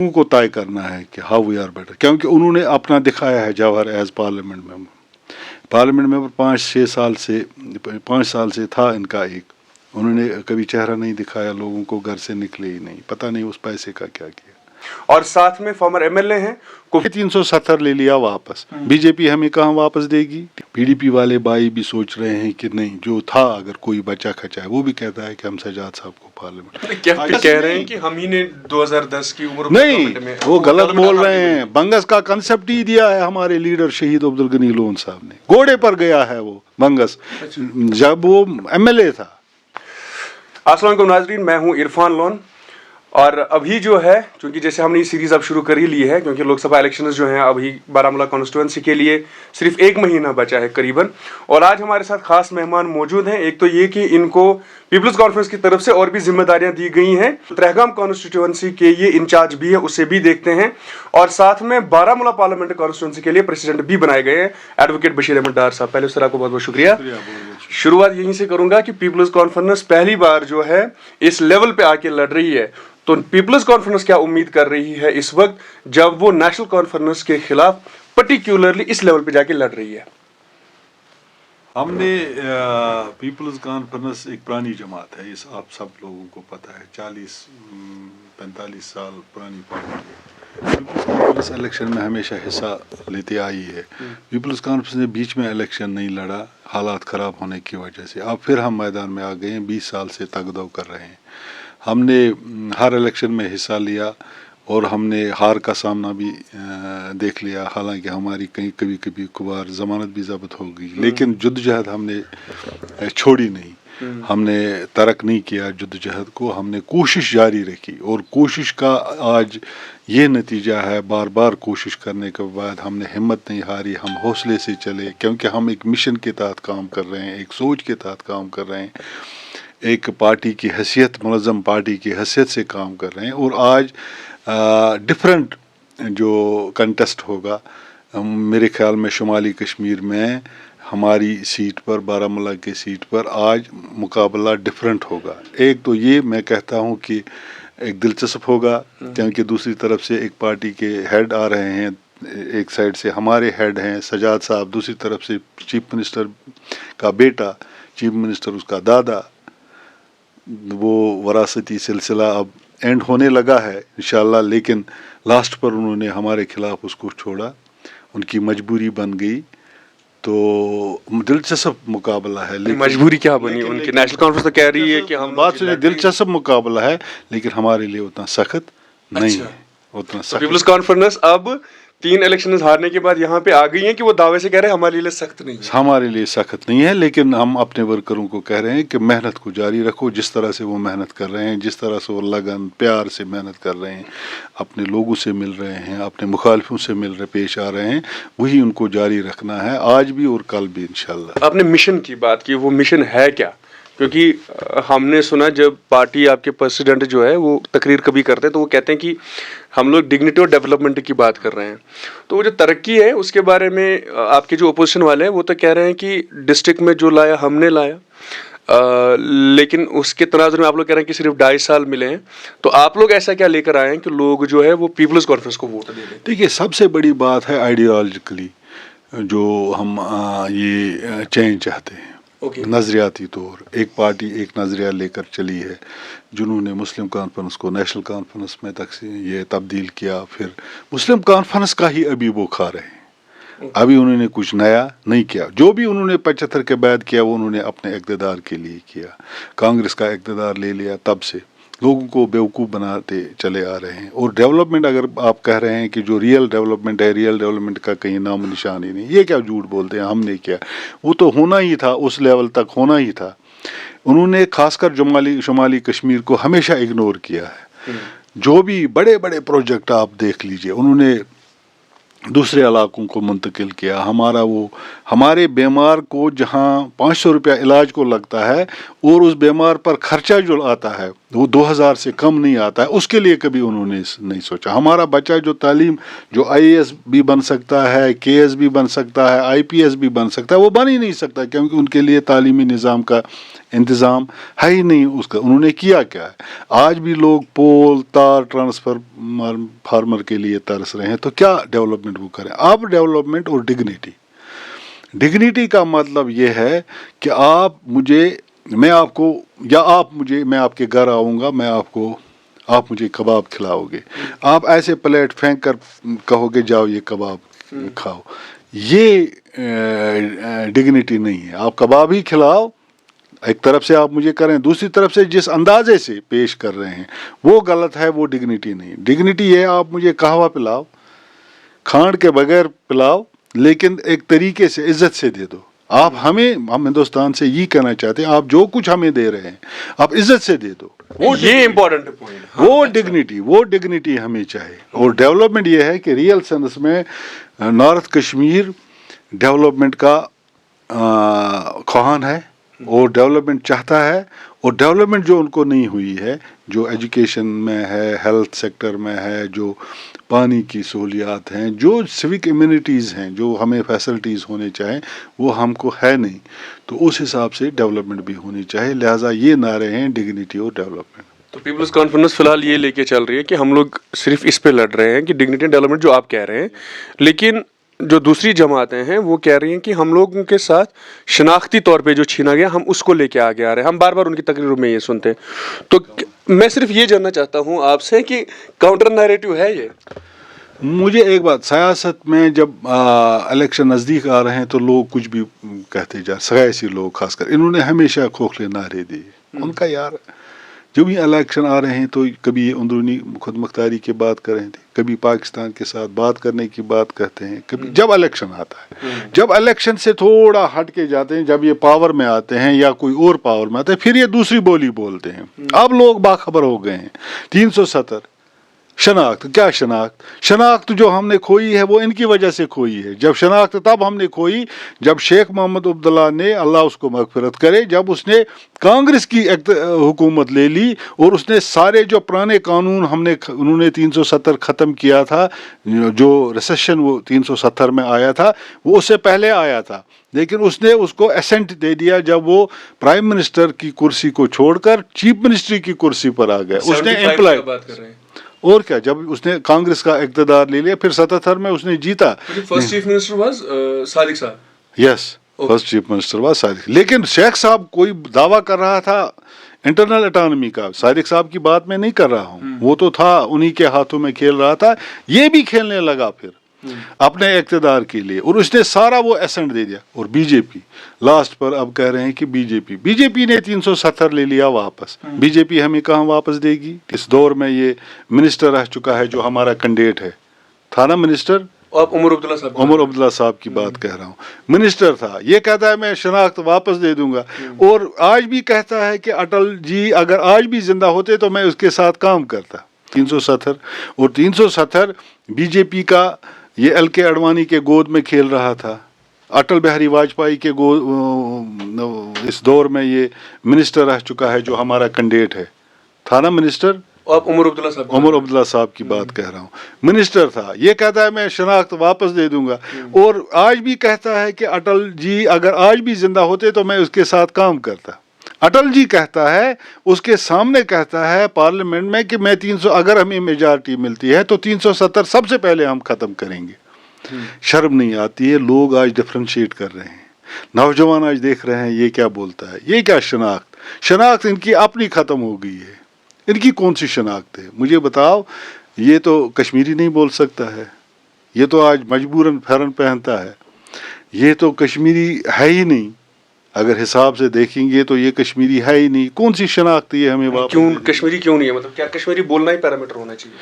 को तय करना है कि हाउ वी आर बेटर, क्योंकि उन्होंने अपना दिखाया है जवाहर एज पार्लियामेंट मेंबर 5 साल से था इनका उन्होंने कभी चेहरा नहीं दिखाया लोगों को, घर से निकले ही नहीं, पता नहीं उस पैसे का क्या किया। और साथ में फॉर्मर एमएलए हैं को 370 ले लिया वापस, बीजेपी हमें कहाँ वापस देगी। पीडीपी वाले भाई भी सोच रहे हैं कि नहीं, जो था अगर कोई बचा खचा है वो भी कहता है कि हम सजाद साहब को पार्लियामेंट क्या कह रहे हैं कि हम ही ने 2010 की उम्र नहीं, वो गलत बोल रहे हैं। बंगस का कंसेप्ट ही दिया है हमारे लीडर शहीद अब्दुल गनी लोन साहब ने, घोड़े पर गया है वो बंगस जब वो एमएलए था। अस्सलाम वालेकुम नाजरीन, मैं हूं इरफान लोन। और अभी जो है, क्योंकि जैसे हमने ये सीरीज अब शुरू कर ही ली है, क्योंकि लोकसभा इलेक्शंस जो हैं अभी बारामूला कॉन्स्टिट्यूंसी के लिए सिर्फ 1 महीना बचा है करीबन। और आज हमारे साथ खास मेहमान मौजूद हैं। एक तो ये कि इनको पीपल्स कॉन्फ्रेंस की तरफ से और भी जिम्मेदारियां दी गई हैं, त्रेहगाम कॉन्स्टिट्यूंसी के ये इंचार्ज भी है, उसे भी देखते हैं। और साथ में बारामूला पार्लियामेंट कॉन्स्टिट्यूंसी के लिए प्रेसिडेंट भी बनाए गए हैं, एडवोकेट बशीर अहमद डार साहब। पहले सर आपको बहुत बहुत शुक्रिया। शुरुआत यहीं से करूंगा कि पीपल्स कॉन्फ्रेंस पहली बार जो है इस लेवल पे आके लड़ रही है, तो पीपल्स कॉन्फ्रेंस क्या उम्मीद कर रही है इस वक्त जब वो नेशनल कॉन्फ्रेंस के खिलाफ पर्टिकुलरली इस लेवल पे जाके लड़ रही है? हमने पीपल्स कॉन्फ्रेंस एक पुरानी जमात है, इस आप सब लोगों को पता है, 40-45 साल पुरानी पार्टी है। पीपल्स कॉन्फ्रेंस इलेक्शन में हमेशा हिस्सा लेती आई है। पीपल्स कॉन्फ्रेंस ने बीच में इलेक्शन नहीं लड़ा, हालात ख़राब होने की वजह से। अब फिर हम मैदान में आ गए हैं, 20 साल से तगदो कर रहे हैं। हमने हर इलेक्शन में हिस्सा लिया और हमने हार का सामना भी देख लिया। हालांकि हमारी कभी कभार ज़मानत भी ज़ब्त हो गई, लेकिन जद्दोजहद हमने छोड़ी नहीं, हमने तर्क नहीं किया जद्दोजहद को, हमने कोशिश जारी रखी। और कोशिश का आज ये नतीजा है, बार बार कोशिश करने के बाद हमने हिम्मत नहीं हारी, हम हौसले से चले, क्योंकि हम एक मिशन के तहत काम कर रहे हैं, एक सोच के तहत काम कर रहे हैं, एक पार्टी की हैसियत, मुनज़्ज़म पार्टी की हैसियत से काम कर रहे हैं। और आज डिफरेंट जो कंटेस्ट होगा, मेरे ख्याल में शुमाली कश्मीर में हमारी सीट पर, बारामूला की सीट पर आज मुकाबला डिफरेंट होगा। एक तो ये मैं कहता हूँ कि एक दिलचस्प होगा, क्योंकि दूसरी तरफ से एक पार्टी के हेड आ रहे हैं, एक साइड से हमारे हेड हैं सजाद साहब, दूसरी तरफ से चीफ मिनिस्टर का बेटा, चीफ मिनिस्टर उसका दादा। वो वरासती सिलसिला अब एंड होने लगा है इंशाल्लाह, लेकिन लास्ट पर उन्होंने हमारे खिलाफ उसको छोड़ा, उनकी मजबूरी बन गई। तो दिलचस्प मुकाबला है। लेकिन मजबूरी क्या बनी उनकी? नेशनल कॉन्फ्रेंस तो कह रही है कि हम बात सुनिए, दिलचस्प मुकाबला है, लेकिन हमारे लिए उतना सख्त नहीं है, उतना सख्त। पीपल्स कॉन्फ्रेंस अब 3 इलेक्शन हारने के बाद यहाँ पे आ गई है कि वो दावे से कह रहे हैं हमारे लिए सख्त नहीं है। हमारे लिए सख्त नहीं है, लेकिन हम अपने वर्करों को कह रहे हैं कि मेहनत को जारी रखो। जिस तरह से वो मेहनत कर रहे हैं, जिस तरह से वो लगन प्यार से मेहनत कर रहे हैं, अपने लोगों से मिल रहे हैं, अपने मुखालिफों से पेश आ रहे हैं, वही उनको जारी रखना है, आज भी और कल भी इंशाल्लाह। आपने मिशन की बात की, वो मिशन है क्या? क्योंकि हमने सुना जब पार्टी आपके प्रेसिडेंट जो है वो तकरीर कभी करते हैं तो वो कहते हैं कि हम लोग डिग्निटी और डेवलपमेंट की बात कर रहे हैं। तो वो जो तरक्की है उसके बारे में आपके जो अपोजिशन वाले हैं वो तो कह रहे हैं कि डिस्ट्रिक्ट में जो लाया हमने लाया, लेकिन उसके तनाजुर में आप लोग कह रहे हैं कि सिर्फ 2.5 साल मिले हैं। तो आप लोग ऐसा क्या लेकर आए हैं कि लोग जो है वो पीपल्स कॉन्फ्रेंस को वोट दे दें? देखिए, सबसे बड़ी बात है आइडियोलॉजिकली जो हम ये चेंज चाहते हैं। नज़रियाती तौर एक पार्टी एक नज़रिया लेकर चली है, जिन्होंने मुस्लिम कॉन्फ्रेंस को नेशनल कॉन्फ्रेंस में ये तब्दील किया, फिर मुस्लिम कॉन्फ्रेंस का ही अभी वो खा रहे हैं। अभी उन्होंने कुछ नया नहीं किया, जो भी उन्होंने 75 के बाद किया वो उन्होंने अपने इक़्तिदार के लिए किया। कांग्रेस का इक़्तिदार ले लिया, तब से लोगों को बेवकूफ़ बनाते चले आ रहे हैं। और डेवलपमेंट अगर आप कह रहे हैं कि जो रियल डेवलपमेंट है, रियल डेवलपमेंट का कहीं नाम निशान ही नहीं, ये क्या झूठ बोलते हैं हमने किया, वो तो होना ही था, उस लेवल तक होना ही था। उन्होंने खासकर शुमाली कश्मीर को हमेशा इग्नोर किया है। जो भी बड़े बड़े प्रोजेक्ट आप देख लीजिए, उन्होंने दूसरे इलाकों को मुंतकिल किया। हमारे बीमार को जहाँ 500 रुपया इलाज को लगता है और उस बीमार पर खर्चा जो आता है वो 2000 से कम नहीं आता है, उसके लिए कभी उन्होंने नहीं सोचा। हमारा बच्चा जो तालीम, जो IAS भी बन सकता है, KS भी बन सकता है, IPS भी बन सकता है, वो बन ही नहीं सकता क्योंकि उनके लिए तालीमी निज़ाम का इंतज़ाम है ही नहीं। उसका उन्होंने किया क्या है? आज भी लोग पोल तार फार्मर के लिए तरस रहे हैं, तो क्या डेवलपमेंट वो करें? अब डेवलपमेंट और डिग्निटी का मतलब ये है कि मैं आपके घर आऊँगा, आप मुझे कबाब खिलाओगे, आप ऐसे प्लेट फेंक कर कहोगे जाओ ये कबाब खाओ, ये डिग्निटी नहीं है। आप कबाब ही खिलाओ, एक तरफ से आप मुझे करें, दूसरी तरफ से जिस अंदाजे से पेश कर रहे हैं वो गलत है, वो डिग्निटी नहीं। डिग्निटी ये आप मुझे कहवा पिलाओ, खांड के बगैर पिलाओ, लेकिन एक तरीके से इज्जत से दे दो। हम हिंदुस्तान से ये कहना चाहते हैं, आप जो कुछ हमें दे रहे हैं आप इज्जत से दे दो, ये इम्पोर्टेंट पॉइंट। वो डिग्निटी हमें चाहिए। और डेवलपमेंट ये है कि रियल सेंस में नॉर्थ कश्मीर डेवलपमेंट का ख्वाहान है और डेवलपमेंट चाहता है, और डेवलपमेंट जो उनको नहीं हुई है, जो एजुकेशन में है, हेल्थ सेक्टर में है, जो पानी की सहूलियात हैं, जो सिविक इम्यूनिटीज़ हैं, जो हमें फैसिलिटीज़ होने चाहिए, वो हमको है नहीं। तो उस हिसाब से डेवलपमेंट भी होनी चाहिए। लिहाजा ये नारे हैं डिग्निटी और डेवलपमेंट। तो पीपल्स कॉन्फ्रेंस फिलहाल ये लेके चल रही है कि हम लोग सिर्फ इस पे लड़ रहे हैं कि डिग्निटी एंड डेवलपमेंट जो आप कह रहे हैं, लेकिन जो दूसरी जमातें हैं वो कह रही हैं कि हम लोगों के साथ शनाख्ती तौर पे जो छीना गया हम उसको लेके आगे आ रहे हैं। हम बार बार उनकी तकरीरों में ये सुनते हैं। तो मैं सिर्फ ये जानना चाहता हूँ आपसे कि काउंटर नैरेटिव है ये? मुझे एक बात, सियासत में जब इलेक्शन नज़दीक आ रहे हैं तो लोग कुछ भी कहते जा, सियासी लोग खासकर, इन्होंने हमेशा खोखले नारे दिए। उनका यार जब ये इलेक्शन आ रहे हैं तो कभी ये अंदरूनी खुद मुख्तारी की बात कर रहे थे, कभी पाकिस्तान के साथ बात करने की बात कहते हैं, कभी जब इलेक्शन आता है, जब इलेक्शन से थोड़ा हट के जाते हैं, जब ये पावर में आते हैं या कोई और पावर में आते हैं, फिर ये दूसरी बोली बोलते हैं। अब लोग बाखबर हो गए हैं। 370 शनाख्त, क्या शनाख्त जो हमने खोई है वो इनकी वजह से खोई है। जब शनाख्त तब हमने खोई जब शेख मोहम्मद अब्दुल्ला ने, अल्लाह उसको मगफिरत करे, जब उसने कांग्रेस की हुकूमत ले ली और उसने सारे जो पुराने कानून उन्होंने 370 ख़त्म किया था। जो रिसेशन वो 370 में आया था वो उससे पहले आया था, लेकिन उसने उसको एसेंट दे दिया जब वो प्राइम मिनिस्टर की कुर्सी को छोड़कर चीफ मिनिस्ट्री की कुर्सी पर आ गए। उसने एम्प्लॉय और क्या, जब उसने कांग्रेस का इक़्तिदार ले लिया, फिर 77 में उसने जीता। First chief minister was Sadiq साहब। Yes, first chief minister was Sadiq. लेकिन शेख साहब कोई दावा कर रहा था इंटरनल ऑटोनॉमी का, सादिक साहब की बात मैं नहीं कर रहा हूँ, वो तो था उन्हीं के हाथों में खेल रहा था, ये भी खेलने लगा फिर अपने इक़्तिदार के लिए, और उसने सारा वो एसेंट दे दिया। और बीजेपी लास्ट पर अब कह रहे हैं कि बीजेपी ने 370 ले लिया वापस। बीजेपी हमें कहाँ वापस देगी? इस दौर में ये मिनिस्टर रह चुका है जो हमारा कैंडिडेट है, था ना मिनिस्टर, उमर अब्दुल्ला साहब की बात कह रहा हूँ, मिनिस्टर था। ये कहता है मैं शनाख्त वापस दे दूंगा, और आज भी कहता है कि अटल जी अगर आज भी जिंदा होते तो मैं उसके साथ काम करता। 370 और 370 बीजेपी का ये LK अडवाणी के गोद में खेल रहा था। अटल बिहारी वाजपेयी के इस दौर में ये मिनिस्टर रह चुका है जो हमारा कैंडिडेट है, था ना मिनिस्टर, उमर अब्दुल्ला साहब की बात कह रहा हूँ, मिनिस्टर था। ये कहता है मैं शनाख्त वापस दे दूंगा, और आज भी कहता है कि अटल जी अगर आज भी जिंदा होते तो मैं उसके साथ काम करता। अटल जी कहता है, उसके सामने कहता है पार्लियामेंट में कि मैं 300 अगर हमें मेजॉरिटी मिलती है तो 370 सबसे पहले हम ख़त्म करेंगे। शर्म नहीं आती है? लोग आज डिफ्रेंशिएट कर रहे हैं, नौजवान आज देख रहे हैं ये क्या बोलता है, ये क्या शनाख्त इनकी अपनी ख़त्म हो गई है। इनकी कौन सी शनाख्त है मुझे बताओ? ये तो कश्मीरी नहीं बोल सकता है, ये तो आज मजबूरन फैरन पहनता है, ये तो कश्मीरी है ही नहीं। अगर हिसाब से देखेंगे तो ये कश्मीरी है ही नहीं। कौन सी शनाख्त ये हमें वापस? क्यों कश्मीरी क्यों नहीं है? मतलब क्या कश्मीरी बोलना ही पैरामीटर होना चाहिए?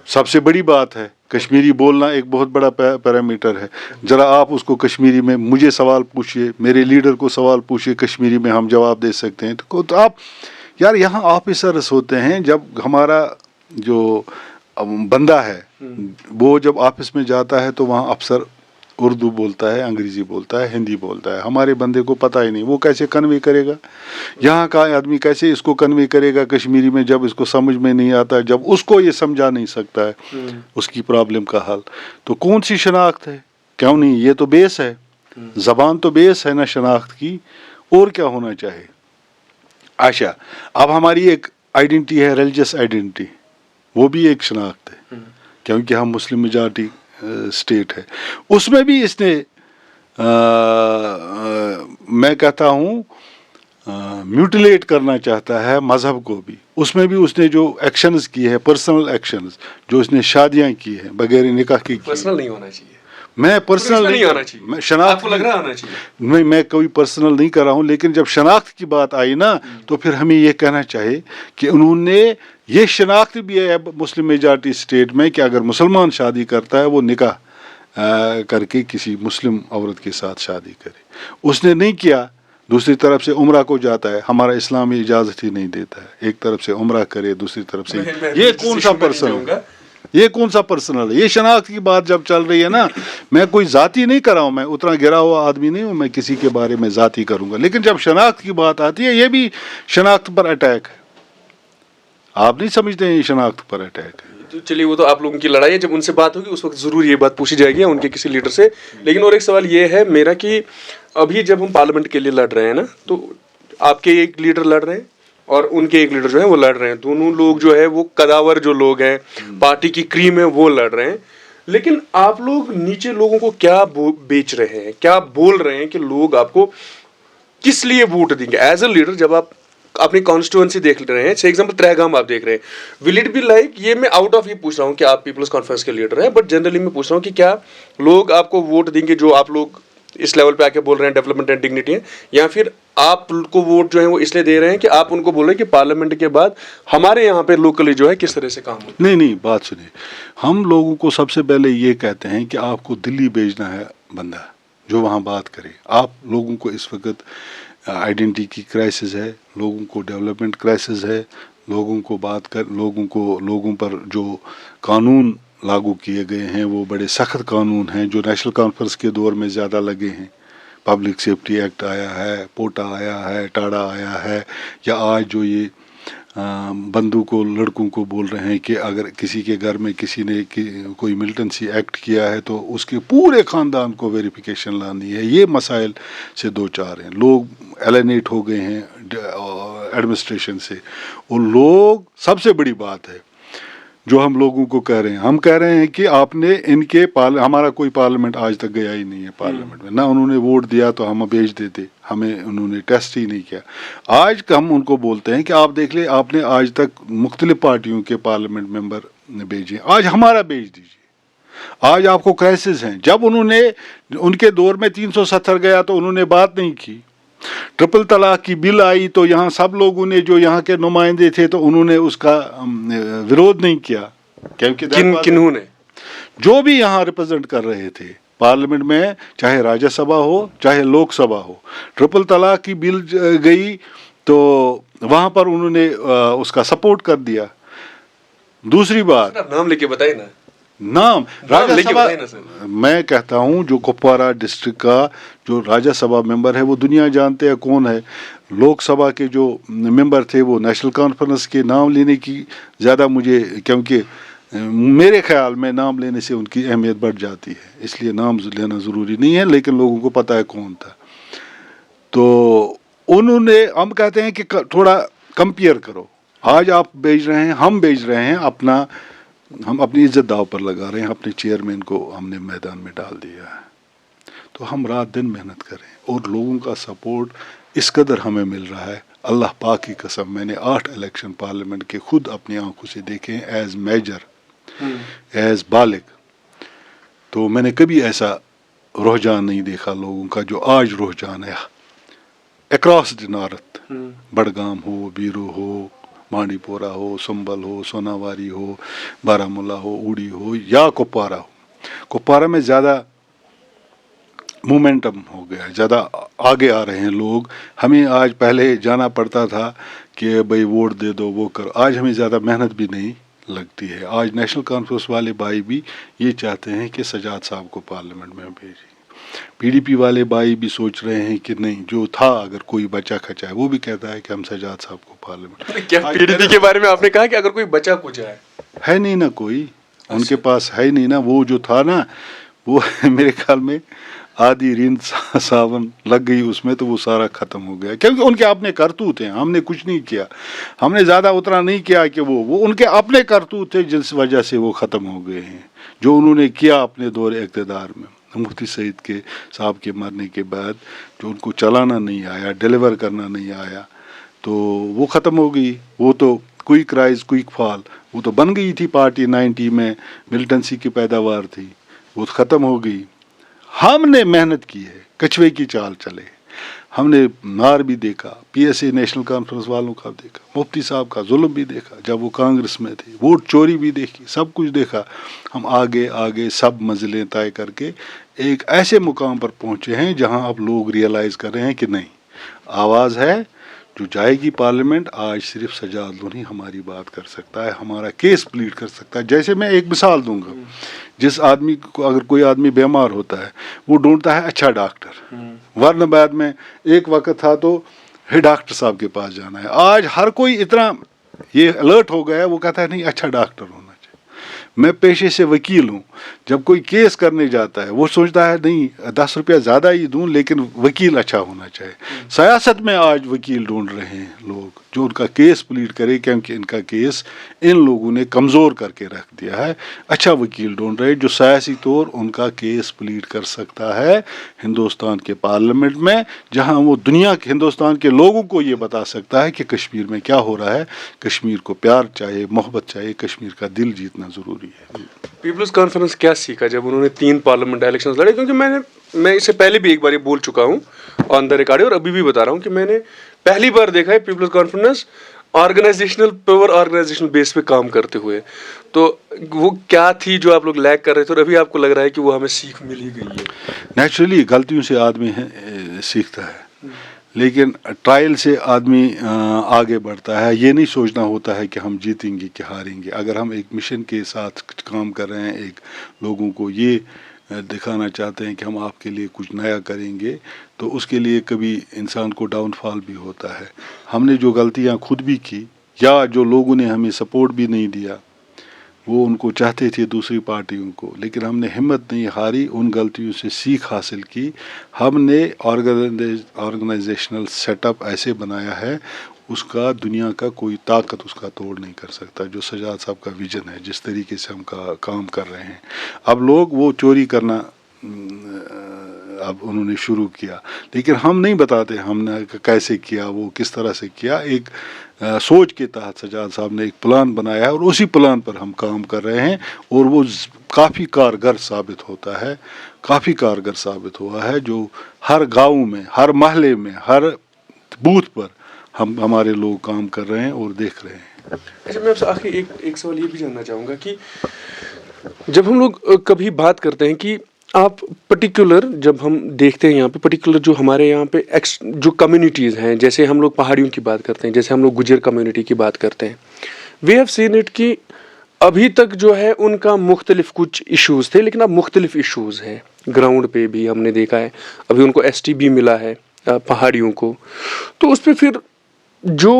सबसे बड़ी बात है, कश्मीरी बोलना एक बहुत बड़ा पैरामीटर है। ज़रा आप उसको कश्मीरी में मुझे सवाल पूछिए, मेरे लीडर को सवाल पूछिए, कश्मीरी में हम जवाब दे सकते हैं। तो आप यार यहाँ ऑफिसर्स होते हैं, जब हमारा जो بندہ ہے وہ جب آفس میں جاتا ہے تو وہاں افسر اردو بولتا ہے، انگریزی بولتا ہے، ہندی بولتا ہے. ہمارے بندے کو پتہ ہی نہیں، وہ کیسے کنوے کرے گا؟ یہاں کا آدمی کیسے اس کو کنوے کرے گا کشمیری میں جب اس کو سمجھ میں نہیں آتا، جب اس کو یہ سمجھا نہیں سکتا ہے اس کی پرابلم کا حل؟ تو کون سی شناخت ہے؟ کیوں نہیں؟ یہ تو بیس ہے، زبان تو بیس ہے نا شناخت کی. اور کیا ہونا چاہیے؟ اچھا، اب ہماری ایک آئیڈینٹی ہے، ریلیجس آئیڈینٹی، وہ بھی ایک شناخت ہے کیونکہ ہم مسلم میجارٹی اسٹیٹ ہے. اس میں بھی اس نے میں کہتا ہوں میوٹیلیٹ کرنا چاہتا ہے مذہب کو بھی. اس میں بھی اس نے جو ایکشنز کیے ہیں، پرسنل ایکشنز، جو اس نے شادیاں کی ہیں بغیر نکاح کی، پرسنل نہیں ہونا چاہیے. میں پرسنل نہیں آنا چاہیے، میں شناخت آپ کو لگ رہا آنا چاہیے. نہیں، میں کوئی پرسنل نہیں کر رہا ہوں، لیکن جب شناخت کی بات آئی نا تو پھر ہمیں یہ کہنا چاہیے کہ انہوں نے یہ شناخت بھی ہے مسلم میجارٹی اسٹیٹ میں کہ اگر مسلمان شادی کرتا ہے وہ نکاح کر کے کسی مسلم عورت کے ساتھ شادی کرے. اس نے نہیں کیا. دوسری طرف سے عمرہ کو جاتا ہے، ہمارا اسلام اجازت ہی نہیں دیتا ہے ایک طرف سے عمرہ کرے دوسری طرف سے. یہ کون سا پرسنل ہے؟ یہ کون سا پرسنل ہے؟ یہ شناخت کی بات جب چل رہی ہے نا، میں کوئی ذاتی نہیں کر رہا ہوں، میں اتنا گرا ہوا آدمی نہیں ہوں میں کسی کے بارے میں ذاتی کروں گا. لیکن جب شناخت کی بات آتی ہے یہ بھی شناخت پر اٹیک ہے. آپ نہیں سمجھتے ہیں یہ شناخت پر اٹیک ہے؟ تو چلیے وہ تو آپ لوگوں کی لڑائی ہے، جب ان سے بات ہوگی اس وقت ضرور یہ بات پوچھی جائے گی ان کے کسی لیڈر سے. لیکن اور ایک سوال یہ ہے میرا کہ ابھی جب ہم پارلیمنٹ کے لیے لڑ رہے ہیں نا، تو آپ کے ایک لیڈر لڑ رہے ہیں اور ان کے ایک لیڈر جو ہیں وہ لڑ رہے ہیں. دونوں لوگ جو ہے وہ قداور جو لوگ ہیں، پارٹی کی کریم ہے، وہ لڑ رہے ہیں. لیکن آپ لوگ نیچے لوگوں کو کیا بیچ رہے ہیں، کیا بول رہے ہیں کہ لوگ آپ کو کس لیے ووٹ دیں گے ایز اے لیڈر؟ جب آپ اپنی کانسٹیٹوئنسی دیکھ رہے ہیں، فار ایگزامپل ترہگام آپ دیکھ رہے ہیں، ول اٹ بی لائک، یہ میں آؤٹ آف یہ پوچھ رہا ہوں کہ آپ پیپلز کانفرنس کے لیڈر ہیں، بٹ جنرلی میں پوچھ رہا ہوں کہ کیا لوگ آپ کو ووٹ دیں گے جو آپ لوگ اس لیول پہ آ کے بول رہے ہیں ڈیولپمنٹ اینڈ ڈگنیٹی ہے، یا پھر آپ کو ووٹ جو ہے وہ اس لیے دے رہے ہیں کہ آپ ان کو بول رہے ہیں کہ پارلیمنٹ کے بعد ہمارے یہاں پہ لوکلی جو ہے کس طرح سے کام ہوتا ہے؟ نہیں، بات سنیے. ہم لوگوں کو سب سے پہلے یہ کہتے ہیں کہ آپ کو دلی بھیجنا ہے بندہ جو وہاں بات کرے. آپ لوگوں کو اس وقت آئیڈینٹی کی کرائسس ہے، لوگوں کو ڈیولپمنٹ کرائسس ہے، لوگوں کو لوگوں پر جو قانون لاگو کیے گئے ہیں وہ بڑے سخت قانون ہیں جو نیشنل کانفرنس کے دور میں زیادہ لگے ہیں. پبلک سیفٹی ایکٹ آیا ہے، پوٹا آیا ہے، ٹاڈا آیا ہے، یا آج جو یہ بندوں کو لڑکوں کو بول رہے ہیں کہ اگر کسی کے گھر میں کسی نے کوئی ملٹنسی ایکٹ کیا ہے تو اس کے پورے خاندان کو ویریفیکیشن لانی ہے. یہ مسائل سے دو چار ہیں. لوگ ایلینیٹ ہو گئے ہیں ایڈمنسٹریشن سے. اور لوگ سب سے بڑی بات ہے جو ہم لوگوں کو کہہ رہے ہیں، ہم کہہ رہے ہیں کہ آپ نے ان کے ہمارا کوئی پارلیمنٹ آج تک گیا ہی نہیں ہے پارلیمنٹ میں، نہ انہوں نے ووٹ دیا تو ہم بھیج دیتے، ہمیں انہوں نے ٹیسٹ ہی نہیں کیا. آج ہم ان کو بولتے ہیں کہ آپ دیکھ لیں آپ نے آج تک مختلف پارٹیوں کے پارلیمنٹ ممبر بھیجے، آج ہمارا بھیج دیجیے. آج آپ کو کرائسس ہیں. جب انہوں نے ان کے دور میں 370 گیا تو انہوں نے بات نہیں کی. ٹرپل طلاق کی بل آئی تو یہاں سب لوگوں نے جو یہاں کے نمائندے تھے تو انہوں نے اس کا ورود نہیں کیا. کنہوں نے؟ جو بھی یہاں ریپرزینٹ کر رہے تھے پارلیمنٹ میں، چاہے راجیہ سبھا ہو چاہے لوک سبھا ہو، ٹرپل طلاق کی بل گئی تو وہاں پر انہوں نے اس کا سپورٹ کر دیا. دوسری بات، نام لے کے بتائیے نا. نام راجیہ سبھا، میں کہتا ہوں جو کپوارہ ڈسٹرکٹ کا جو راجیہ سبھا ممبر ہے وہ دنیا جانتے ہیں کون ہے. لوک سبھا کے جو ممبر تھے وہ نیشنل کانفرنس کے نام لینے کی زیادہ مجھے، کیونکہ میرے خیال میں نام لینے سے ان کی اہمیت بڑھ جاتی ہے، اس لیے نام لینا ضروری نہیں ہے، لیکن لوگوں کو پتہ ہے کون تھا. تو انہوں نے، ہم کہتے ہیں کہ تھوڑا کمپیئر کرو. آج آپ بھیج رہے ہیں، ہم بھیج رہے ہیں، ہم اپنی عزت داؤ پر لگا رہے ہیں. اپنے چیئرمین کو ہم نے میدان میں ڈال دیا ہے. تو ہم رات دن محنت کریں اور لوگوں کا سپورٹ اس قدر ہمیں مل رہا ہے. اللہ پاک کی قسم، میں نے 8 الیکشن پارلیمنٹ کے خود اپنی آنکھوں سے دیکھے ہیں ایز میجر، ایز بالغ. تو میں نے کبھی ایسا رجحان نہیں دیکھا لوگوں کا جو آج رجحان ہے اکراس دی نارتھ. بڑگام ہو، بیرو ہو، مانڈی پورہ ہو، سنبل ہو، سوناواری ہو، بارامولہ ہو، اوڑی ہو یا کپوارہ ہو. کپوارہ میں زیادہ مومنٹم ہو گیا، زیادہ آگے آ رہے ہیں لوگ. ہمیں آج پہلے جانا پڑتا تھا کہ بھائی ووٹ دے دو، وہ کرو. آج ہمیں زیادہ محنت بھی نہیں लगती है। आज नेशनल कॉन्फ्रेंस वाले भाई भी ये चाहते हैं कि सजाद साहब को पार्लियामेंट में भेजें। पीडीपी वाले भाई भी सोच रहे हैं कि नहीं, जो था अगर कोई बचा खचा है वो भी कहता है कि हम सजाद साहब को पार्लियामेंट। क्या पीडीपी के बारे में आपने कहा कि अगर कोई बचा कुछ है नहीं ना कोई, उनके पास है नहीं ना। वो जो था ना वो मेरे ख्याल में आधी रींद सावन लग गई उसमें तो वो सारा ख़त्म हो गया, क्योंकि उनके अपने करतूत हैं। हमने कुछ नहीं किया, हमने ज़्यादा उतना नहीं किया कि वो उनके अपने करतूत थे जिस वजह से वो ख़त्म हो गए हैं। जो उन्होंने किया अपने दौर इक़्तिदार में, मुफ्ती सईद के साहब के मरने के बाद जो उनको चलाना नहीं आया, डिलीवर करना नहीं आया, तो वो ख़त्म हो गई। वो तो क्विक राइज क्विक फॉल, वो तो बन गई थी पार्टी 90 में, मिलिटेंसी की पैदावार थी, वो ख़त्म हो गई। हमने मेहनत की है, कछुए की चाल चले, हमने मार भी देखा, पीएसए नेशनल कॉन्फ्रेंस वालों का देखा, मुफ्ती साहब का जुल्म भी देखा जब वो कांग्रेस में थे, वोट चोरी भी देखी, सब कुछ देखा। हम आगे आगे सब मंजिलें तय करके एक ऐसे मुकाम पर पहुँचे हैं जहाँ अब लोग रियलाइज़ कर रहे हैं कि नहीं, आवाज़ है जो जाएगी पार्लियामेंट। आज सिर्फ सजाद लोन ही हमारी बात कर सकता है, हमारा केस प्लीड कर सकता है। जैसे मैं एक मिसाल दूंगा, जिस आदमी को, अगर कोई आदमी बीमार होता है वो ढूंढता है अच्छा डॉक्टर, वरना बाद में एक वक्त था तो हे डॉक्टर साहब के पास जाना है। आज हर कोई इतना ये अलर्ट हो गया है, वो कहता है नहीं अच्छा डॉक्टर होना चाहिए। मैं पेशे से वकील हूँ, जब कोई केस करने जाता है वो सोचता है नहीं 10 रुपया ज़्यादा ही दूँ लेकिन वकील अच्छा होना चाहिए। सियासत में आज वकील ढूंढ रहे हैं लोग जो उनका केस प्लीड करे, क्योंकि इनका केस इन लोगों ने कमज़ोर करके रख दिया है। अच्छा वकील ढूंढ रहे हैं जो सियासी तौर उनका केस प्लीड कर सकता है हिंदुस्तान के पार्लियामेंट में, जहां वो दुनिया के हिंदुस्तान के लोगों को ये बता सकता है कि कश्मीर में क्या हो रहा है। कश्मीर को प्यार चाहिए, मोहब्बत चाहिए, कश्मीर का दिल जीतना ज़रूरी है। पीपल्स कॉन्फ्रेंस क्या सीखा जब उन्होंने 3 पार्लियामेंट इलेक्शंस लड़े? क्योंकि मैं इससे पहले भी एक बार ये बोल चुका हूँ ऑन द रिकॉर्ड, और अभी भी बता रहा हूँ कि मैंने पहली बार देखा है peoples conference organisational power, organisational base पे काम करते हुए। तो वो क्या थी जो आप लोग लैग कर रहे थे और अभी आपको लग रहा है कि वो हमें सीख मिल ही गई है? नेचुरली गलतियों से आदमी सीखता है, लेकिन ट्रायल से आदमी आगे बढ़ता है। ये नहीं सोचना होता है कि हम जीतेंगे कि हारेंगे। अगर हम एक मिशन के साथ काम कर रहे हैं, एक लोगों को ये दिखाना चाहते हैं कि हम आपके लिए कुछ नया करेंगे, तो उसके लिए कभी इंसान को डाउनफॉल भी होता है। हमने जो गलतियां खुद भी की या जो लोगों ने हमें सपोर्ट भी नहीं दिया, वो उनको चाहते थे दूसरी पार्टियों को, लेकिन हमने हिम्मत नहीं हारी, उन गलतियों से सीख हासिल की। हमने ऑर्गेनाइजेशनल सेटअप ऐसे बनाया है उसका दुनिया का कोई ताकत उसका तोड़ नहीं कर सकता। जो सजाद साहब का विजन है, जिस तरीके से हम काम कर रहे हैं, अब लोग वो चोरी करना अब उन्होंने शुरू किया, लेकिन हम नहीं बताते हमने कैसे किया, वो किस तरह से किया। एक सोच के तहत सजाद साहब ने एक प्लान बनाया है और उसी प्लान पर हम काम कर रहे हैं, और वो काफ़ी कारगर साबित होता है, काफ़ी कारगर साबित हुआ है। जो हर गाँव में, हर महल्ले में, हर बूथ पर हमारे लोग काम कर रहे हैं और देख रहे हैं। अच्छा, मैं आपसे आखिरी एक सवाल ये भी जानना चाहूँगा कि जब हम लोग कभी बात करते हैं कि आप पर्टिकुलर, जब हम देखते हैं यहाँ पे पर्टिकुलर जो हमारे यहाँ पे जो कम्युनिटीज़ हैं, जैसे हम लोग पहाड़ियों की बात करते हैं, जैसे हम लोग गुजर कम्युनिटी की बात करते हैं, वी हैव सीन इट कि अभी तक जो है उनका मुख्तलिफ कुछ इश्यूज़ थे, लेकिन अब मुख्तलिफ इश्यूज़ हैं ग्राउंड पे भी हमने देखा है। अभी उनको STB मिला है पहाड़ियों को, तो उस पर फिर जो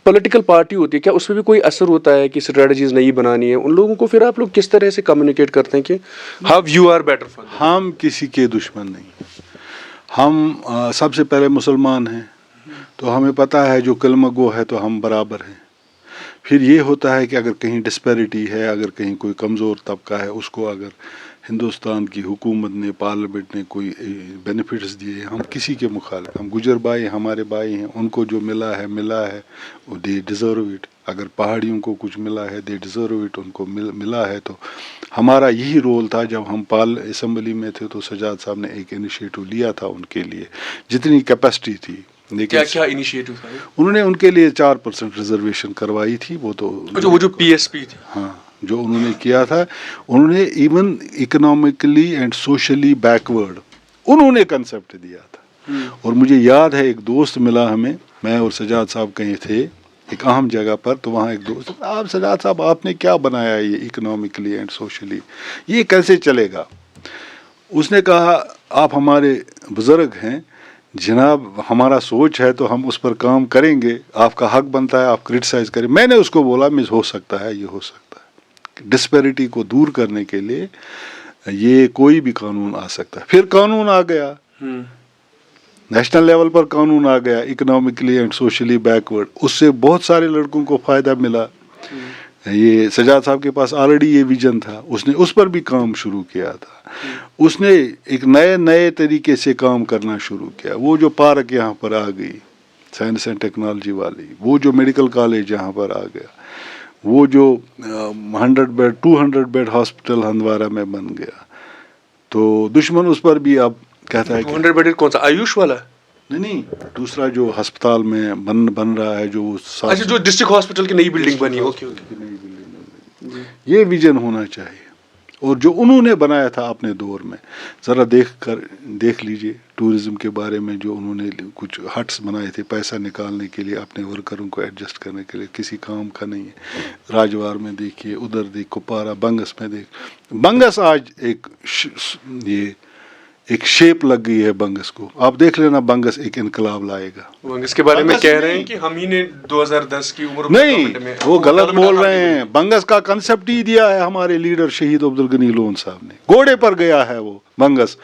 पॉलिटिकल पार्टी होती है, क्या उसमें भी कोई असर होता है कि स्ट्रेटजीज नहीं बनानी है उन लोगों को? फिर आप लोग किस तरह से कम्युनिकेट करते हैं कि how you are better for? हम किसी के दुश्मन नहीं, हम सबसे पहले मुसलमान हैं, तो हमें पता है जो कलमा गो है तो हम बराबर हैं। फिर ये होता है कि अगर कहीं डिस्पैरिटी है, अगर कहीं कोई कमज़ोर तबका है, उसको अगर हिंदुस्तान की हुकूमत ने, पार्लियामेंट ने कोई बेनिफिट्स दिए, हम किसी के मुखालिफ, हम गुजर भाई हमारे भाई हैं, उनको जो मिला है दे डिज़र्व इट। अगर पहाड़ियों को कुछ मिला है दे डिज़र्व इट, उनको मिला है। तो हमारा यही रोल था। जब हम असम्बली में थे तो सजाद साहब ने एक इनिशिएटिव लिया था उनके लिए, जितनी कैपेसिटी थी। क्या क्या इनिशिएटिव था? उन्होंने उनके लिए 4% रिजर्वेशन करवाई थी। वो जो PSP थी, हाँ, जो उन्होंने किया था, उन्होंने even economically and socially backward उन्होंने कंसेप्ट दिया था। और मुझे याद है एक दोस्त मिला हमें, मैं और सजाद साहब कहीं थे ایک اہم جگہ پر. تو وہاں ایک دوست, آپ سجاد صاحب آپ نے کیا بنایا یہ اکنامکلی اینڈ سوشلی, یہ کیسے چلے گا؟ اس نے کہا آپ ہمارے بزرگ ہیں جناب, ہمارا سوچ ہے تو ہم اس پر کام کریں گے, آپ کا حق بنتا ہے آپ کرٹیسائز کریں. میں نے اس کو بولا مس ہو سکتا ہے, یہ ہو سکتا ہے. ڈسپیرٹی کو دور کرنے کے لیے یہ کوئی بھی قانون آ سکتا ہے. پھر قانون آ گیا, نیشنل لیول پر قانون آ گیا اکنامکلی اینڈ سوشلی بیکورڈ. اس سے بہت سارے لڑکوں کو فائدہ ملا. یہ سجاد صاحب کے پاس آلریڈی یہ ویژن تھا, اس نے اس پر بھی کام شروع کیا تھا. اس نے ایک نئے طریقے سے کام کرنا شروع کیا. وہ جو پارک یہاں پر آ گئی سائنس اینڈ ٹیکنالوجی والی, وہ جو میڈیکل کالج یہاں پر آ گیا, وہ جو 100 بیڈ 200 بیڈ ہاسپٹل ہندوارہ میں بن گیا. تو دشمن اس پر بھی اب کہتا ہے 200 بیڈ کون سا, آیوش والا؟ نہیں, دوسرا جو ہسپتال میں بن رہا ہے, جو اچھا جو ڈسٹرکٹ ہاسپٹل کی نئی بلڈنگ بنی. Okay okay. یہ ویژن ہونا چاہیے. اور جو انہوں نے بنایا تھا اپنے دور میں, ذرا دیکھ لیجئے ٹورزم کے بارے میں, جو انہوں نے کچھ ہٹس بنائے تھے پیسہ نکالنے کے لیے, اپنے ورکروں کو ایڈجسٹ کرنے کے لیے, کسی کام کا نہیں ہے. راجوار میں دیکھیے, ادھر دیکھ کپوارہ, بنگس میں دیکھ. بنگس آج ایک شیپ لگ گئی ہے بنگس کو. آپ دیکھ لینا, بنگس ایک انقلاب لائے گا. بنگس کے بارے میں کہہ رہے ہیں کہ ہم ہی نے 2010 کی عمر نہیں, وہ غلط بول رہے ہیں. بنگس کا کنسپٹ ہی دیا ہے ہمارے لیڈر شہید عبدالغنی لون صاحب نے. گھوڑے پر گیا ہے وہ بنگس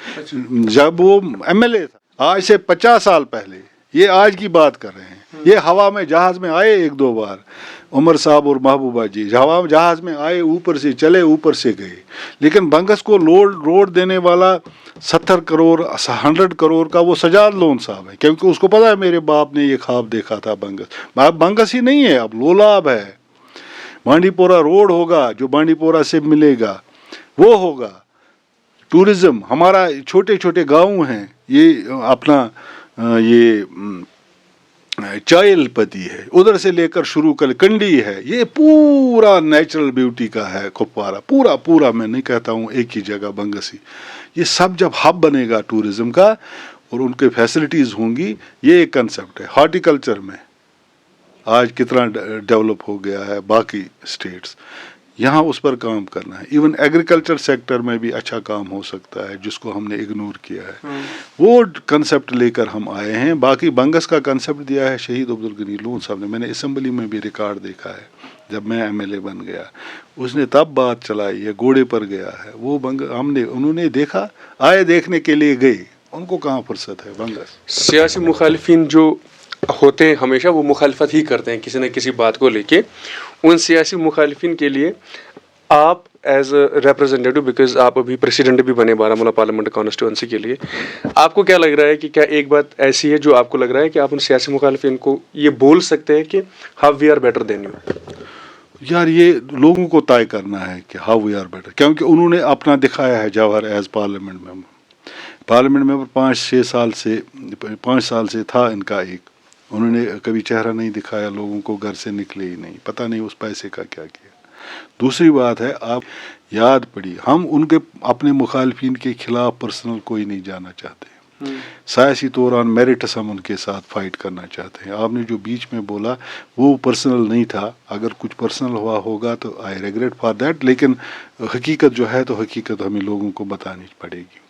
جب وہ MLA تھا, آج سے 50 سال پہلے. یہ آج کی بات کر رہے ہیں. یہ ہوا میں جہاز میں آئے 1-2 بار, عمر صاحب اور محبوبہ جی جہاز میں آئے, اوپر سے چلے, اوپر سے گئے. لیکن بنگس کو روڈ دینے والا 70 کروڑ 100 کروڑ کا وہ سجاد لون صاحب ہے, کیونکہ اس کو پتا ہے میرے باپ نے یہ خواب دیکھا تھا. بنگس ہی نہیں ہے, اب لولاب ہے. بانڈی پورہ روڈ ہوگا, جو بانڈی پورہ سے ملے گا وہ ہوگا. ٹورزم ہمارا, چھوٹے چھوٹے گاؤں ہیں, یہ اپنا یہ چائل پتی ہے, ادھر سے لے کر شروع کر کنڈی ہے, یہ پورا نیچرل بیوٹی کا ہے کپوارہ. پورا میں نہیں کہتا ہوں ایک ہی جگہ بنگس ہی. یہ سب جب ہب بنے گا ٹورزم کا اور ان کے فیسلٹیز ہوں گی, یہ ایک کنسپٹ ہے. ہارٹیکلچر میں آج کتنا ڈیولپ ہو گیا ہے باقی اسٹیٹس, یہاں اس پر کام کرنا ہے. ایون ایگریکلچر سیکٹر میں بھی اچھا کام ہو سکتا ہے, جس کو ہم نے اگنور کیا ہے. وہ کنسپٹ لے کر ہم آئے ہیں. باقی بنگس کا کنسپٹ دیا ہے شہید عبدالغنی لون صاحب نے. میں نے اسمبلی میں بھی ریکارڈ دیکھا ہے, جب میں MLA بن گیا اس نے تب بات چلائی ہے. گھوڑے پر گیا ہے وہ انہوں نے دیکھا, آئے دیکھنے کے لیے گئے, ان کو کہاں فرصت ہے. بنگس سیاسی مخالفین جو ہوتے ہیں ہمیشہ وہ مخالفت ہی کرتے ہیں کسی نہ کسی بات کو لے کے. ان سیاسی مخالفین کے لیے آپ ایز اے ریپرزینٹیو, بیکاز آپ ابھی پریسیڈنٹ بھی بنے بارہمولہ پارلیمنٹ کانسٹیٹوئنسی کے لیے, آپ کو کیا لگ رہا ہے کہ کیا ایک بات ایسی ہے جو آپ کو لگ رہا ہے کہ آپ ان سیاسی مخالفین کو یہ بول سکتے ہیں کہ how we are better than you? یار یہ لوگوں کو طے کرنا ہے کہ ہاؤ وی آر بیٹر, کیونکہ انہوں نے اپنا دکھایا ہے جوہر ایز پارلیمنٹ ممبر 5 سال سے تھا ان کا ایک. انہوں نے کبھی چہرہ نہیں دکھایا لوگوں کو, گھر سے نکلے ہی نہیں, پتہ نہیں اس پیسے کا کیا کیا. دوسری بات ہے, آپ یاد پڑی, ہم ان کے اپنے مخالفین کے خلاف پرسنل کوئی نہیں جانا چاہتے. سیاسی دوران میرٹس ہم ان کے ساتھ فائٹ کرنا چاہتے ہیں. آپ نے جو بیچ میں بولا وہ پرسنل نہیں تھا. اگر کچھ پرسنل ہوا ہوگا تو آئی ریگریٹ فار دیٹ, لیکن حقیقت جو ہے تو حقیقت ہمیں لوگوں کو بتانی پڑے گی.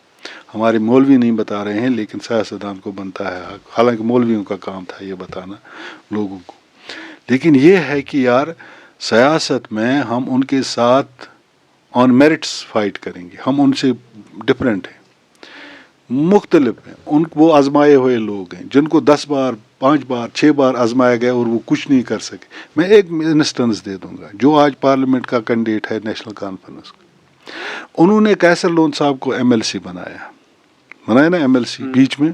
ہمارے مولوی نہیں بتا رہے ہیں, لیکن سیاستدان کو بنتا ہے, حالانکہ مولویوں کا کام تھا یہ بتانا لوگوں کو. لیکن یہ ہے کہ یار سیاست میں ہم ان کے ساتھ آن میرٹس فائٹ کریں گے. ہم ان سے ڈفرینٹ ہیں, مختلف ہیں. وہ آزمائے ہوئے لوگ ہیں جن کو 10 بار 5 بار 6 بار آزمایا گیا اور وہ کچھ نہیں کر سکے. میں ایک انسٹنس دے دوں گا, جو آج پارلیمنٹ کا کینڈیڈیٹ ہے نیشنل کانفرنس کا, انہوں نے کیسر لون صاحب کو MLC بنایا نا MLC بیچ میں,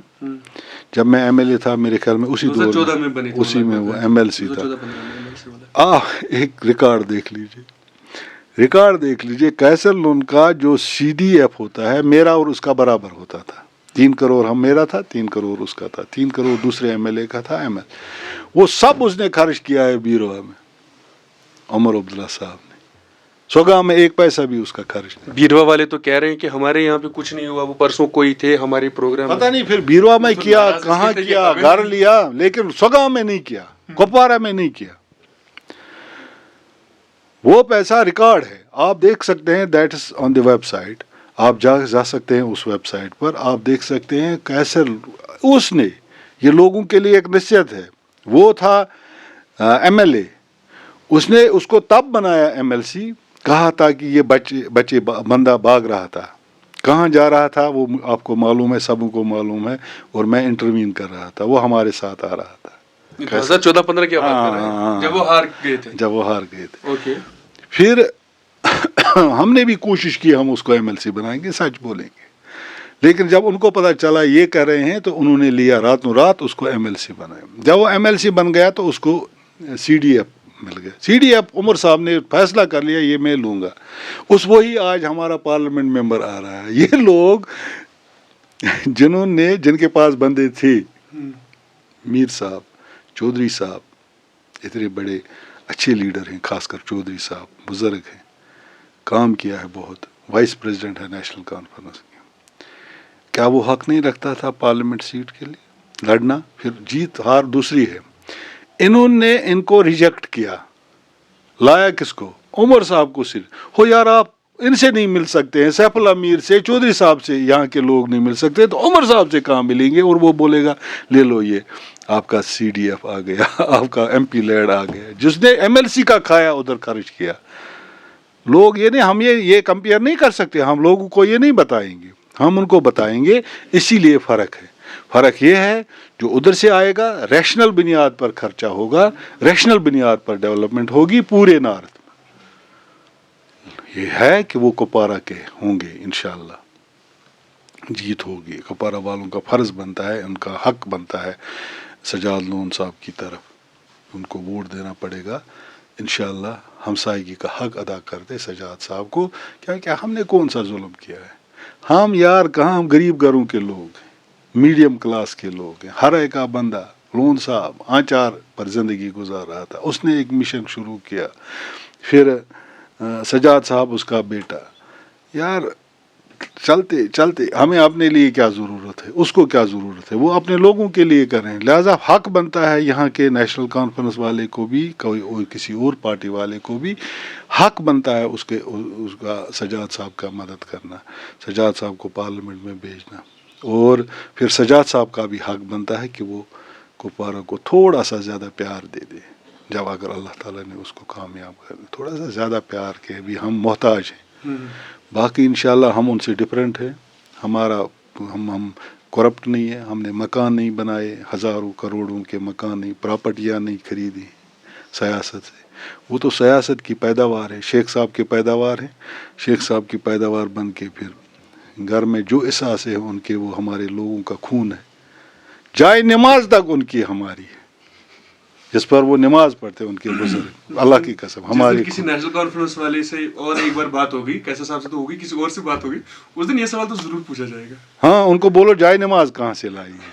جب میں MLA تھا میرے خیال میں اسی دور میں اسی میں وہ MLC تھا. ایک ریکارڈ دیکھ لیجئے, کیسر لون کا جو CDF ہوتا ہے میرا اور اس کا برابر ہوتا تھا. 3 کروڑ ہم میرا تھا, 3 کروڑ اس کا تھا, 3 کروڑ دوسرے MLA کا تھا. وہ سب اس نے خرچ کیا ہے بیروہ میں, عمر عبداللہ صاحب نے. سوگا میں 1 پیسہ بھی اس کا خرچ نہیں. بیروا والے تو کہہ رہے ہیں کہ ہمارے یہاں پہ کچھ نہیں ہوا, وہ پرسوں کوئی تھے ہمارے پروگرام, پتہ نہیں پھر بیروا میں کیا, کہاں کیا, گھر لیا, لیکن سوگا میں نہیں کیا, کپوارہ میں نہیں کیا. وہ پیسہ ریکارڈ ہے, آپ دیکھ سکتے ہیں, that is on the website. آپ جا سکتے ہیں اس ویب سائٹ پر, آپ دیکھ سکتے ہیں کیسے اس نے, یہ لوگوں کے لیے ایک نصیحت ہے. وہ تھا ایم ایل اے, اس نے اس کو تب بنایا ایم ایل سی, کہا تھا کہ یہ بچے بندہ بھاگ رہا تھا, کہاں جا رہا تھا وہ آپ کو معلوم ہے, سب کو معلوم ہے, اور میں انٹروین کر رہا تھا, وہ ہمارے ساتھ آ رہا تھا. 2014-15 کی بات کر رہے ہیں جب وہ ہار گئے تھے. جب وہ ہار گئے تھے. اوکے. پھر ہم نے بھی کوشش کی ہم اس کو ایم ایل سی بنائیں گے, سچ بولیں گے, لیکن جب ان کو پتا چلا یہ کر رہے ہیں تو انہوں نے لیا راتوں رات اس کو ایم ایل سی بنایا. جب وہ ایم ایل سی بن گیا تو اس کو سی ڈی ایف مل گیا. سی ڈی ایف عمر صاحب نے فیصلہ کر لیا یہ میں لوں گا. وہی آج ہمارا پارلیمنٹ ممبر آ رہا ہے. یہ لوگ جن کے پاس بندے تھے, میر صاحب, چودھری صاحب, اتنے بڑے اچھے لیڈر ہیں, خاص کر چودھری صاحب بزرگ ہیں, کام کیا ہے بہت, وائس پریزیڈنٹ ہے نیشنل کانفرنس کی. کیا وہ حق نہیں رکھتا تھا پارلیمنٹ سیٹ کے لیے لڑنا؟ پھر جیت ہار دوسری ہے. انہوں نے ان کو ریجیکٹ کیا, لایا کس کو؟ عمر صاحب کو. صرف ہو یار آپ ان سے نہیں مل سکتے ہیں, سیف اللہ میر سے, چودھری صاحب سے یہاں کے لوگ نہیں مل سکتے, تو عمر صاحب سے کہاں ملیں گے؟ اور وہ بولے گا لے لو یہ آپ کا سی ڈی ایف آ گیا, آپ کا ایم پی لیڈ آ گیا, جس نے ایم ایل سی کا کھایا ادھر خرچ کیا. لوگ یہ نہیں, ہم یہ کمپیئر نہیں کر سکتے, ہم لوگوں کو یہ نہیں بتائیں گے, ہم ان کو بتائیں گے. اسی لیے فرق ہے. فرق یہ ہے جو ادھر سے آئے گا ریشنل بنیاد پر خرچہ ہوگا, ریشنل بنیاد پر ڈیولپمنٹ ہوگی پورے نارتھ میں. یہ ہے کہ وہ کپوارہ کے ہوں گے انشاءاللہ, جیت ہوگی. کپوارہ والوں کا فرض بنتا ہے, ان کا حق بنتا ہے سجاد لون صاحب کی طرف, ان کو ووٹ دینا پڑے گا انشاءاللہ. ہمسائیگی کا حق ادا کرتے سجاد صاحب کو, کیونکہ ہم نے کون سا ظلم کیا ہے؟ ہم یار کہاں, ہم غریب گھروں کے لوگ ہیں, میڈیم کلاس کے لوگ ہیں. ہر ایک کا بندہ, لون صاحب آنچار پر زندگی گزار رہا تھا, اس نے ایک مشن شروع کیا. پھر سجاد صاحب اس کا بیٹا. یار چلتے چلتے ہمیں اپنے لیے کیا ضرورت ہے, اس کو کیا ضرورت ہے, وہ اپنے لوگوں کے لیے کر رہے ہیں. لہذا حق بنتا ہے یہاں کے نیشنل کانفرنس والے کو بھی, کوئی کسی اور پارٹی والے کو بھی حق بنتا ہے اس کا سجاد صاحب کا مدد کرنا, سجاد صاحب کو پارلیمنٹ میں بھیجنا. اور پھر سجاد صاحب کا بھی حق بنتا ہے کہ وہ کپوارہ کو تھوڑا سا زیادہ پیار دے دے, جب اگر اللہ تعالیٰ نے اس کو کامیاب کر دے, تھوڑا سا زیادہ پیار کے. بھی ہم محتاج ہیں. باقی انشاءاللہ ہم ان سے ڈفرینٹ ہے. ہم کرپٹ نہیں ہے, ہم نے مکان نہیں بنائے, ہزاروں کروڑوں کے مکان نہیں, پراپرٹیاں نہیں خریدی سیاست سے. وہ تو سیاست کی پیداوار ہے, شیخ صاحب کی پیداوار ہے. شیخ صاحب کی پیداوار بن کے پھر گھر میں جو احساس ہے ان کے, وہ ہمارے لوگوں کا خون ہے. جائے نماز تک ان کی ہماری ہے, جس پر وہ نماز پڑھتے ان کے بزرگ, اللہ کی قسم ہماری. کسی نیشنل کانفرنس والے سے اور ایک بار بات ہوگی, کیسا صاحب سے تو ہوگی, کسی اور سے بات ہوگی, اس دن یہ سوال تو ضرور پوچھا جائے گا. ہاں, ان کو بولو جائے نماز کہاں سے لائی ہے,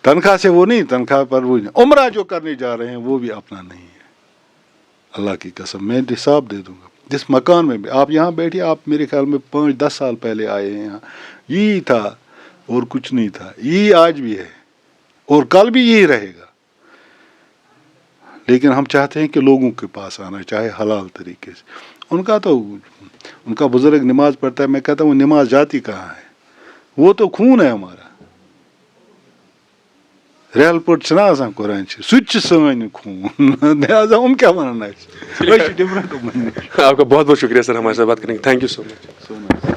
تنخواہ سے وہ نہیں, تنخواہ پر وہ نہیں. عمرہ جو کرنے جا رہے ہیں وہ بھی اپنا نہیں ہے, اللہ کی قسم. میں حساب دے دوں گا. جس مکان میں بھی آپ یہاں بیٹھے, آپ میرے خیال میں 5-10 سال پہلے آئے ہیں یہاں, یہی تھا اور کچھ نہیں تھا. یہی آج بھی ہے اور کل بھی یہی رہے گا. لیکن ہم چاہتے ہیں کہ لوگوں کے پاس آنا چاہے حلال طریقے سے. ان کا بزرگ نماز پڑھتا ہے, میں کہتا ہوں نماز جاتی کہاں ہے, وہ تو خون ہے ہمارا. ریل پٹ چھنا آسان قرآن سچ سن خون, لہٰذا ہم کیا ونان آپ کا بہت بہت شکریہ سر ہمارے ساتھ بات کرنے کے. Thank you so much.